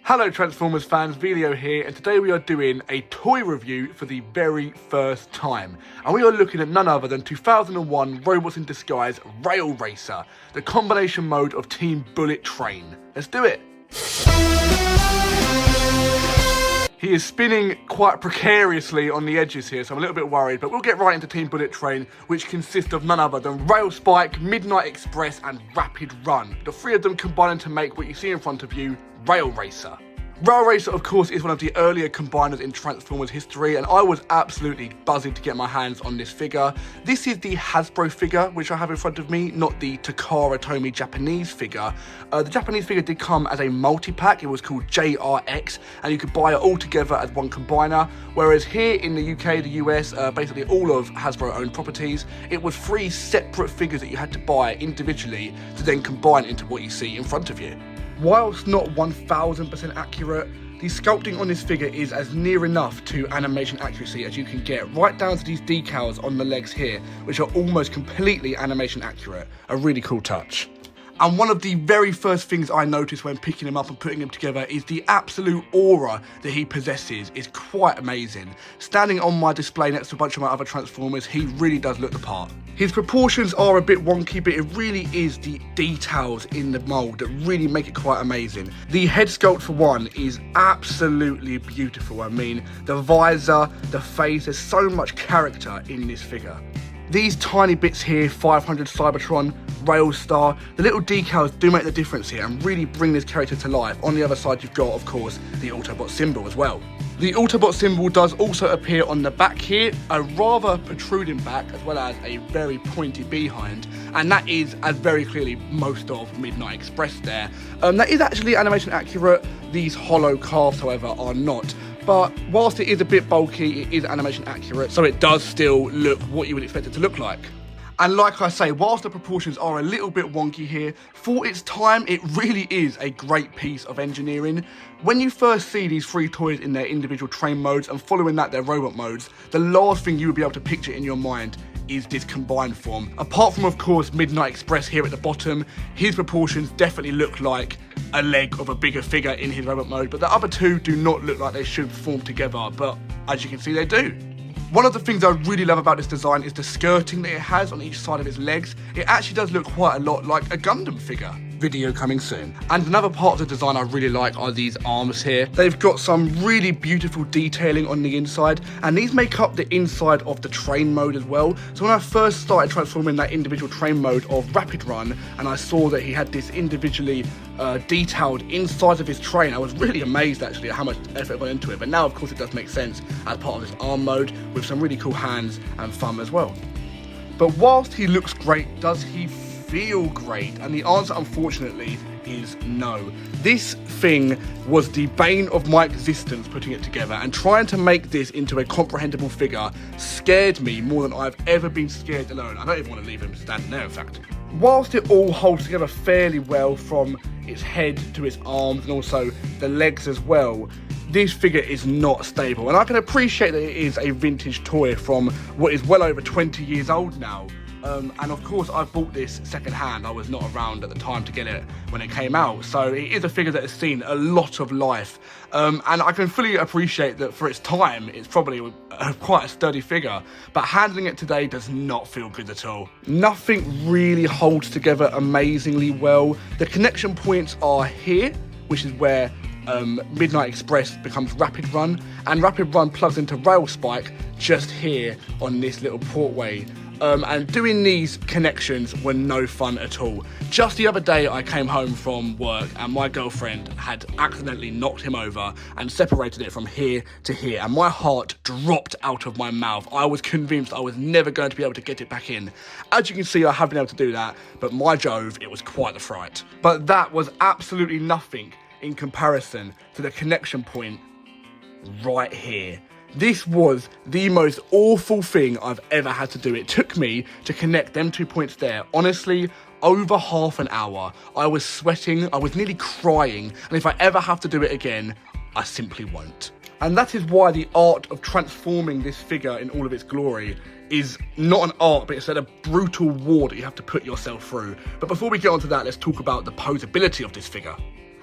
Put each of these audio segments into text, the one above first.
Hello Transformers fans, Veelio here, and today we are doing a toy review for the very first time. And we are looking at none other than 2001 Robots in Disguise Railracer, the combination mode of Team Bullet Train. Let's do it! He is spinning quite precariously on the edges here, so I'm a little bit worried, but we'll get right into Team Bullet Train, which consists of none other than Rail Spike, Midnight Express, and Rapid Run. The three of them combining to make what you see in front of you, Railracer. Railracer, of course, is one of the earlier combiners in Transformers history, and I was absolutely buzzing to get my hands on this figure. This is the Hasbro figure, which I have in front of me, not the Takara Tomy Japanese figure. The Japanese figure did come as a multi-pack. It was called JRX, and you could buy it all together as one combiner, whereas here in the UK, the US, basically all of Hasbro-owned properties, it was 3 separate figures that you had to buy individually to then combine into what you see in front of you. Whilst not 1000% accurate, the sculpting on this figure is as near enough to animation accuracy as you can get, right down to these decals on the legs here, which are almost completely animation accurate. A really cool touch. And one of the very first things I noticed when picking him up and putting him together is the absolute aura that he possesses is quite amazing. Standing on my display next to a bunch of my other Transformers, he really does look the part. His proportions are a bit wonky, but it really is the details in the mould that really make it quite amazing. The head sculpt, for one, is absolutely beautiful. I mean, the visor, the face, there's so much character in this figure. These tiny bits here, 500 Cybertron, Railstar, the little decals do make the difference here and really bring this character to life. On the other side, you've got, of course, the Autobot symbol as well. The Autobot symbol does also appear on the back here, a rather protruding back as well as a very pointy behind, and that is, as very clearly most of Midnight Express there. That is actually animation accurate. These hollow calves, however, are not. But whilst it is a bit bulky, it is animation accurate, so it does still look what you would expect it to look like. And like I say, whilst the proportions are a little bit wonky here, for its time, it really is a great piece of engineering. When you first see these 3 toys in their individual train modes and following that their robot modes, the last thing you would be able to picture in your mind is this combined form. Apart from, of course, Midnight Express here at the bottom, his proportions definitely look like a leg of a bigger figure in his robot mode, but the other 2 do not look like they should form together, but as you can see, they do. One of the things I really love about this design is the skirting that it has on each side of its legs. It actually does look quite a lot like a Gundam figure. Video coming soon. And another part of the design I really like are these arms here. They've got some really beautiful detailing on the inside, and these make up the inside of the train mode as well. So when I first started transforming that individual train mode of Rapid Run, and I saw that he had this individually detailed inside of his train, I was really amazed actually at how much effort went into it. But now, of course, it does make sense as part of this arm mode with some really cool hands and thumb as well. But whilst he looks great, does he feel great? And the answer, unfortunately, is no. This thing was the bane of my existence putting it together, and trying to make this into a comprehensible figure scared me more than I've ever been scared alone. I don't even want to leave him standing there, in fact. Whilst it all holds together fairly well from its head to its arms and also the legs as well, this figure is not stable, and I can appreciate that it is a vintage toy from what is well over 20 years old now. And of course, I bought this second-hand. I was not around at the time to get it when it came out. So it is a figure that has seen a lot of life. And I can fully appreciate that for its time, it's probably quite a sturdy figure. But handling it today does not feel good at all. Nothing really holds together amazingly well. The connection points are here, which is where Midnight Express becomes Rapid Run. And Rapid Run plugs into Rail Spike just here on this little portway. And doing these connections were no fun at all. Just the other day, I came home from work and my girlfriend had accidentally knocked him over and separated it from here to here, and my heart dropped out of my mouth. I was convinced I was never going to be able to get it back in. As you can see, I have been able to do that, but my Jove, it was quite the fright. But that was absolutely nothing in comparison to the connection point right here. This was the most awful thing I've ever had to do. It took me to connect them 2 points there, honestly, over half an hour. I was sweating, I was nearly crying, and if I ever have to do it again, I simply won't. And that is why the art of transforming this figure in all of its glory is not an art, but instead a brutal war that you have to put yourself through. But before we get onto that, let's talk about the posability of this figure.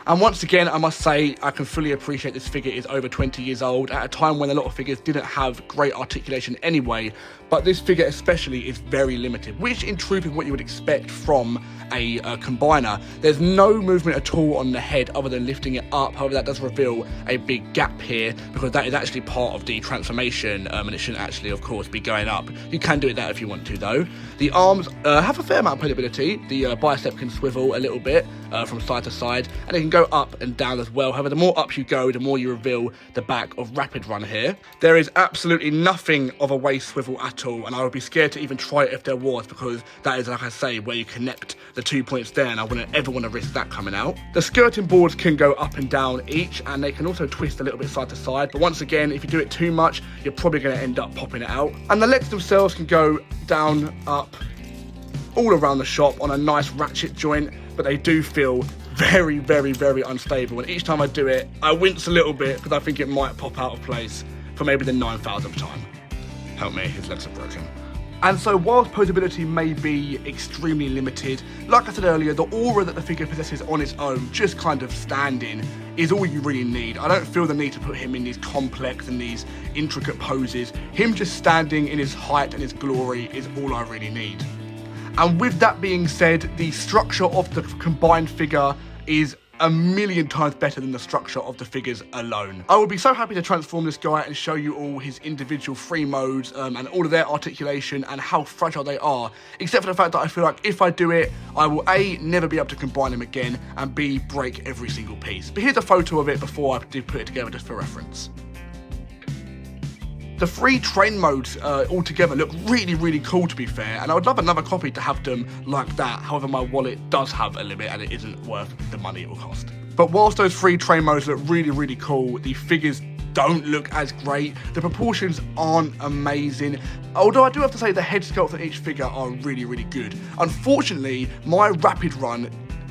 And once again, I must say, I can fully appreciate this figure is over 20 years old, at a time when a lot of figures didn't have great articulation anyway, but this figure especially is very limited, which in truth is what you would expect from a combiner. There's no movement at all on the head other than lifting it up. However, that does reveal a big gap here, because that is actually part of the transformation, and it shouldn't actually, of course, be going up. You can do it that if you want to, though. The arms have a fair amount of playability. The bicep can swivel a little bit from side to side, and it can go up and down as well. However, the more up you go, the more you reveal the back of Rapid Run here. There is absolutely nothing of a waist swivel at all, and I would be scared to even try it if there was, because that is, like I say, where you connect the 2 points there, and I wouldn't ever want to risk that coming out. The skirting boards can go up and down each, and they can also twist a little bit side to side, but once again, if you do it too much, you're probably going to end up popping it out. And the legs themselves can go down, up, all around the shop on a nice ratchet joint, but they do feel very, very, very unstable, and each time I do it, I wince a little bit because I think it might pop out of place for maybe the 9,000th time. Help me, his legs are broken. And so whilst posability may be extremely limited, like I said earlier, the aura that the figure possesses on its own, just kind of standing, is all you really need. I don't feel the need to put him in these complex and these intricate poses. Him just standing in his height and his glory is all I really need. And with that being said, the structure of the combined figure is a million times better than the structure of the figures alone. I would be so happy to transform this guy and show you all his individual free modes and all of their articulation and how fragile they are, except for the fact that I feel like if I do it, I will A, never be able to combine them again, and B, break every single piece. But here's a photo of it before I do put it together just for reference. The free train modes altogether look really, really cool, to be fair, and I would love another copy to have them like that. However, my wallet does have a limit and it isn't worth the money it will cost. But whilst those free train modes look really, really cool, the figures don't look as great. The proportions aren't amazing. Although I do have to say the head sculpts on each figure are really, really good. Unfortunately, my Rapid Run,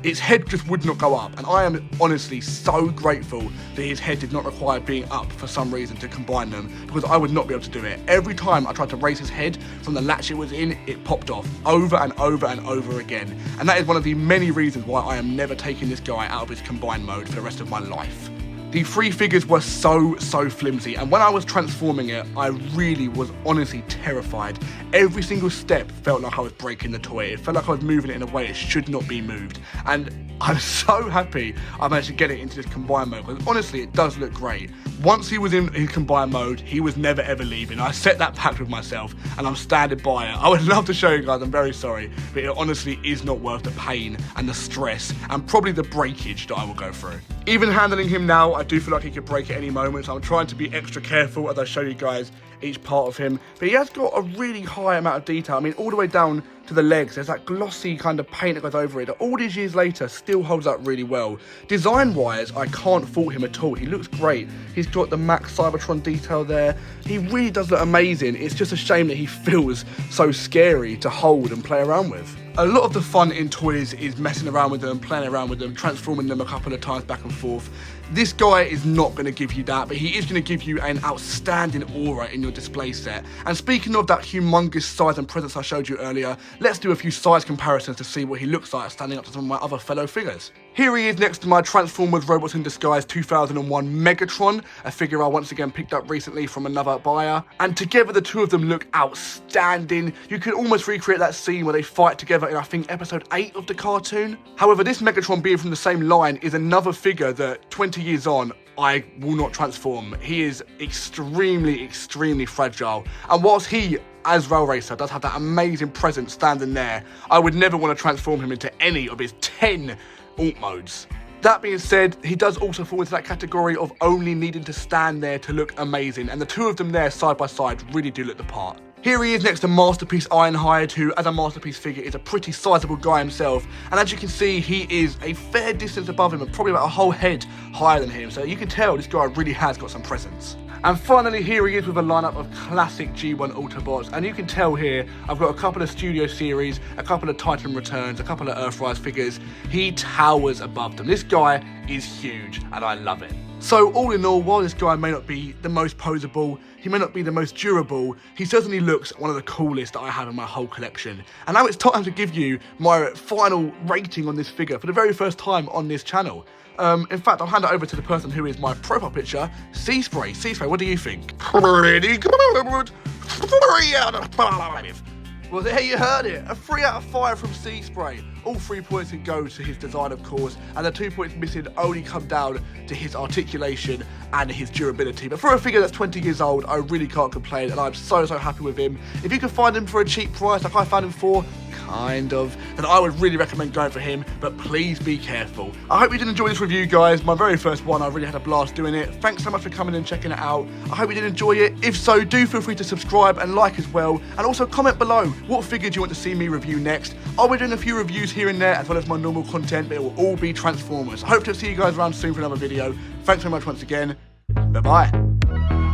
its head just would not go up, and I am honestly so grateful that his head did not require being up for some reason to combine them, because I would not be able to do it. Every time I tried to raise his head from the latch it was in, it popped off over and over and over again. And that is one of the many reasons why I am never taking this guy out of his combined mode for the rest of my life. The free figures were so flimsy, and when I was transforming it, I really was honestly terrified. Every single step felt like I was breaking the toy. It felt like I was moving it in a way it should not be moved. And I'm so happy I managed to get it into this combined mode, because honestly, it does look great. Once he was in his combined mode, he was never ever leaving. I set that pact with myself, and I'm standing by it. I would love to show you guys, I'm very sorry, but it honestly is not worth the pain and the stress, and probably the breakage that I will go through. Even handling him now, I do feel like he could break at any moment, so I'm trying to be extra careful as I show you guys each part of him. But he has got a really high amount of detail. I mean, all the way down to the legs, there's that glossy kind of paint that goes over it that all these years later still holds up really well. Design-wise, I can't fault him at all. He looks great. He's got the Max Cybertron detail there. He really does look amazing. It's just a shame that he feels so scary to hold and play around with. A lot of the fun in toys is messing around with them, playing around with them, transforming them a couple of times back and forth. This guy is not going to give you that, but he is going to give you an outstanding aura in your display set. And speaking of that humongous size and presence I showed you earlier, let's do a few size comparisons to see what he looks like standing up to some of my other fellow figures. Here he is next to my Transformers Robots in Disguise 2001 Megatron, a figure I once again picked up recently from another buyer. And together the two of them look outstanding. You could almost recreate that scene where they fight together in, I think, episode 8 of the cartoon. However, this Megatron, being from the same line, is another figure that 20 years on, I will not transform. He is extremely fragile. And whilst he, as Railracer, does have that amazing presence standing there, I would never want to transform him into any of his 10 alt modes. That being said, he does also fall into that category of only needing to stand there to look amazing, and the two of them there side by side really do look the part. Here he is next to Masterpiece Ironhide, who as a Masterpiece figure is a pretty sizable guy himself, and as you can see, he is a fair distance above him and probably about a whole head higher than him, so you can tell this guy really has got some presence. And finally, here he is with a lineup of classic G1 Autobots, and you can tell here, I've got a couple of Studio Series, a couple of Titan Returns, a couple of Earthrise figures. He towers above them. This guy is huge, and I love it. So all in all, while this guy may not be the most posable, he may not be the most durable, he certainly looks one of the coolest that I have in my whole collection. And now it's time to give you my final rating on this figure for the very first time on this channel. In fact, I'll hand it over to the person who is my profile picture, C-Spray. C-Spray, what do you think? Pretty good. 3 out of 5. Well, there you heard it. A 3 out of 5 from C-Spray. All 3 points can go to his design, of course, and the 2 points missing only come down to his articulation and his durability. But for a figure that's 20 years old, I really can't complain, and I'm so happy with him. If you can find him for a cheap price, like I found him for, kind of, then I would really recommend going for him, but please be careful. I hope you did enjoy this review, guys. My very first one, I really had a blast doing it. Thanks so much for coming and checking it out. I hope you did enjoy it. If so, do feel free to subscribe and like as well, and also comment below what figure do you want to see me review next. I'll be doing a few reviews here and there, as well as my normal content, but it will all be Transformers. I hope to see you guys around soon for another video. Thanks very much once again. Bye-bye.